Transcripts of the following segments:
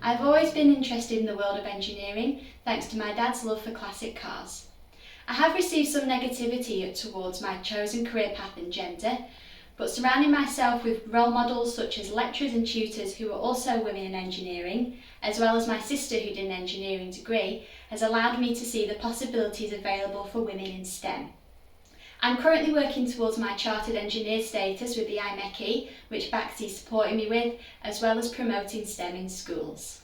I've always been interested in the world of engineering thanks to my dad's love for classic cars. I have received some negativity towards my chosen career path and gender, but surrounding myself with role models such as lecturers and tutors who are also women in engineering, as well as my sister who did an engineering degree, has allowed me to see the possibilities available for women in STEM. I'm currently working towards my Chartered Engineer status with the IMechE, which Baxi is supporting me with, as well as promoting STEM in schools.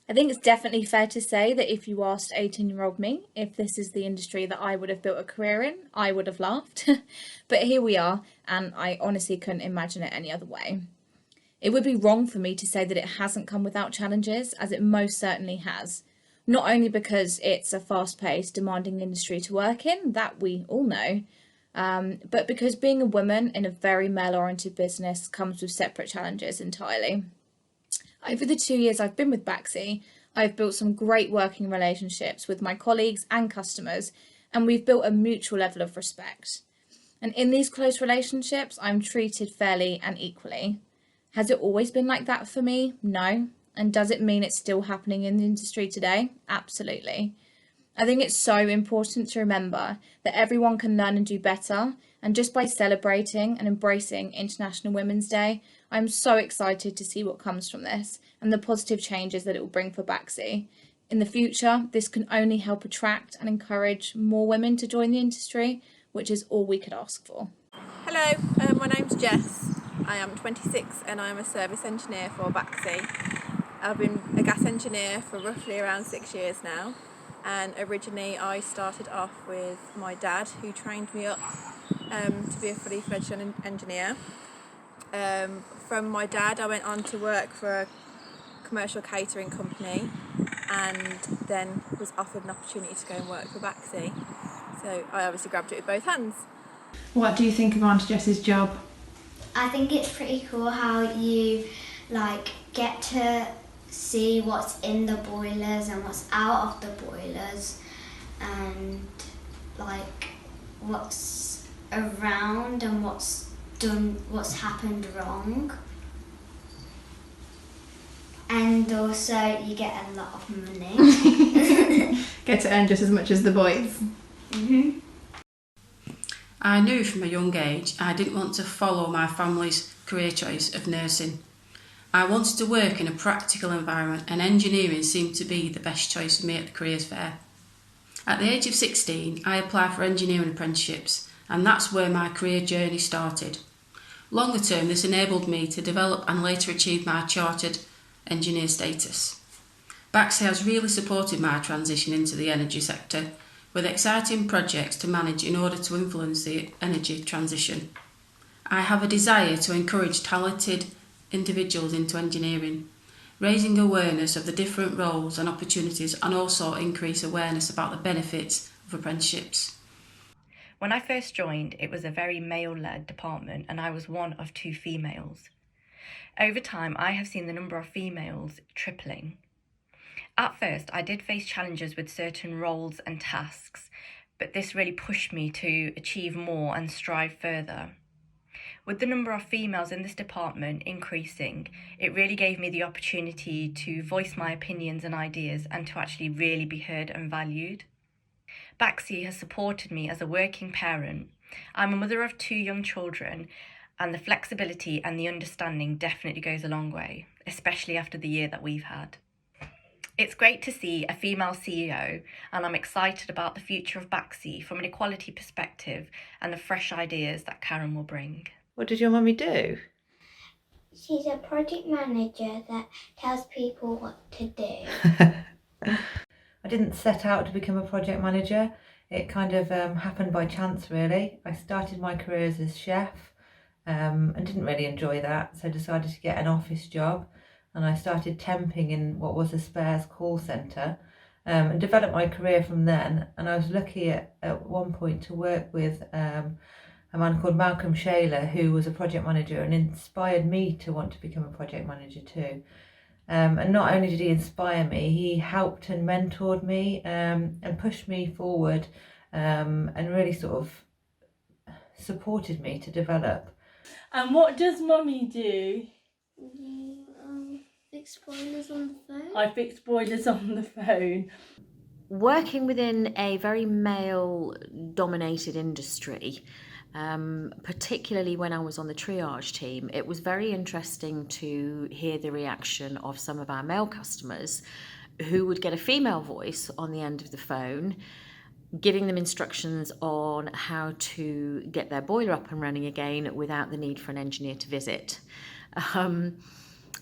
I think it's definitely fair to say that if you asked 18-year-old me if this is the industry that I would have built a career in, I would have laughed. But here we are, and I honestly couldn't imagine it any other way. It would be wrong for me to say that it hasn't come without challenges, as it most certainly has. Not only because it's a fast-paced, demanding industry to work in, that we all know, but because being a woman in a very male-oriented business comes with separate challenges entirely. Over the 2 years I've been with Baxi, I've built some great working relationships with my colleagues and customers, and we've built a mutual level of respect. And in these close relationships, I'm treated fairly and equally. Has it always been like that for me? No. And does it mean it's still happening in the industry today? Absolutely. I think it's so important to remember that everyone can learn and do better. And just by celebrating and embracing International Women's Day, I'm so excited to see what comes from this and the positive changes that it will bring for Baxi. In the future, this can only help attract and encourage more women to join the industry, which is all we could ask for. Hello, my name's Jess. I am 26 and I'm a service engineer for Baxi. I've been a gas engineer for roughly around 6 years now, and originally I started off with my dad, who trained me up to be a fully fledged engineer. From my dad I went on to work for a commercial catering company, and then was offered an opportunity to go and work for Baxi. So I obviously grabbed it with both hands. What do you think of Auntie Jess's job? I think it's pretty cool how you get to see what's in the boilers and what's out of the boilers, and what's around and what's happened wrong. And also you get a lot of money. Get to earn just as much as the boys. Mm-hmm. I knew from a young age I didn't want to follow my family's career choice of nursing. I wanted to work in a practical environment, and engineering seemed to be the best choice for me at the careers fair. At the age of 16, I applied for engineering apprenticeships, and that's where my career journey started. Longer term, this enabled me to develop and later achieve my chartered engineer status. Baxi has really supported my transition into the energy sector, with exciting projects to manage in order to influence the energy transition. I have a desire to encourage talented individuals into engineering, raising awareness of the different roles and opportunities, and also increase awareness about the benefits of apprenticeships. When I first joined, it was a very male-led department, and I was one of 2 females. Over time, I have seen the number of females tripling. At first, I did face challenges with certain roles and tasks, but this really pushed me to achieve more and strive further. With the number of females in this department increasing, it really gave me the opportunity to voice my opinions and ideas and to actually really be heard and valued. Baxi has supported me as a working parent. I'm a mother of 2 young children, and the flexibility and the understanding definitely goes a long way, especially after the year that we've had. It's great to see a female CEO, and I'm excited about the future of Baxi from an equality perspective and the fresh ideas that Karen will bring. What did your mummy do? She's a project manager that tells people what to do. I didn't set out to become a project manager. It kind of happened by chance, really. I started my career as a chef and didn't really enjoy that, so decided to get an office job, and I started temping in what was a spares call centre, and developed my career from then. And I was lucky at one point to work with a man called Malcolm Shaler, who was a project manager and inspired me to want to become a project manager too. And not only did he inspire me, he helped and mentored me and pushed me forward and really sort of supported me to develop. And what does Mummy do? You fixed boilers on the phone. I fixed boilers on the phone. Working within a very male-dominated industry, particularly when I was on the triage team, it was very interesting to hear the reaction of some of our male customers who would get a female voice on the end of the phone, giving them instructions on how to get their boiler up and running again without the need for an engineer to visit.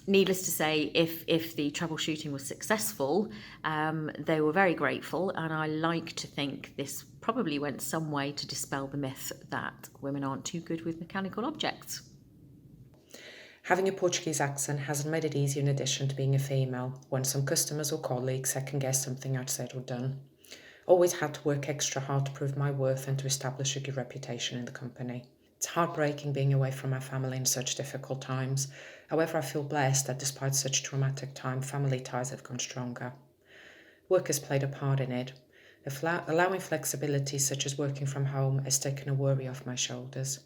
Needless to say, if the troubleshooting was successful, they were very grateful, and I like to think this probably went some way to dispel the myth that women aren't too good with mechanical objects. Having a Portuguese accent hasn't made it easier in addition to being a female, when some customers or colleagues second-guess something I'd said or done. Always had to work extra hard to prove my worth and to establish a good reputation in the company. It's heartbreaking being away from my family in such difficult times. However, I feel blessed that despite such traumatic time, family ties have gone stronger. Work has played a part in it. Allowing flexibility such as working from home has taken a worry off my shoulders.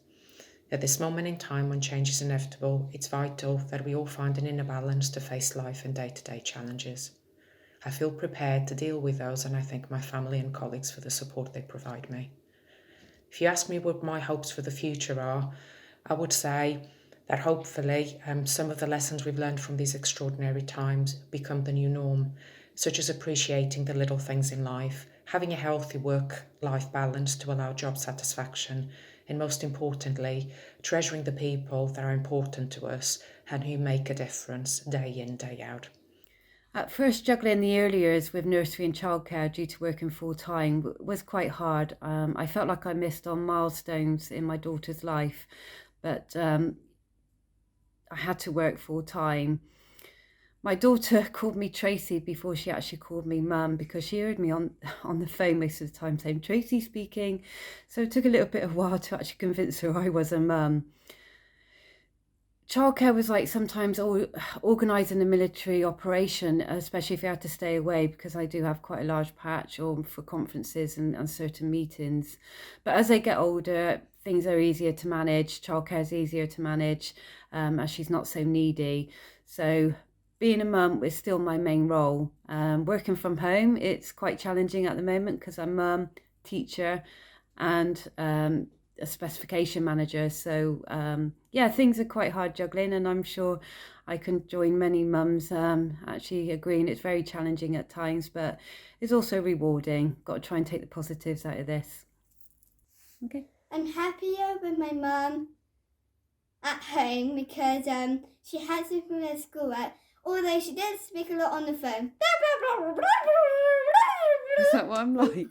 At this moment in time when change is inevitable, it's vital that we all find an inner balance to face life and day-to-day challenges. I feel prepared to deal with those, and I thank my family and colleagues for the support they provide me. If you ask me what my hopes for the future are, I would say that hopefully some of the lessons we've learned from these extraordinary times become the new norm, such as appreciating the little things in life, having a healthy work-life balance to allow job satisfaction, and most importantly, treasuring the people that are important to us and who make a difference day in, day out. At first, juggling the early years with nursery and childcare due to working full-time was quite hard. I felt like I missed on milestones in my daughter's life, but I had to work full-time. My daughter called me Tracy before she actually called me Mum, because she heard me on the phone most of the time saying, "Tracy speaking." So it took a little bit of a while to actually convince her I was a mum. Childcare was like sometimes organising a military operation, especially if you had to stay away, because I do have quite a large patch or for conferences and certain meetings. But as they get older, things are easier to manage. Childcare is easier to manage as she's not so needy. So being a mum is still my main role. Working from home, it's quite challenging at the moment because I'm mum, teacher, and a specification manager. So things are quite hard juggling, and I'm sure I can join many mums actually agreeing it's very challenging at times, but it's also rewarding. Got to try and take the positives out of this. Okay. I'm happier with my mum at home because she has me from her schoolwork, although she does speak a lot on the phone. Is that what I'm like?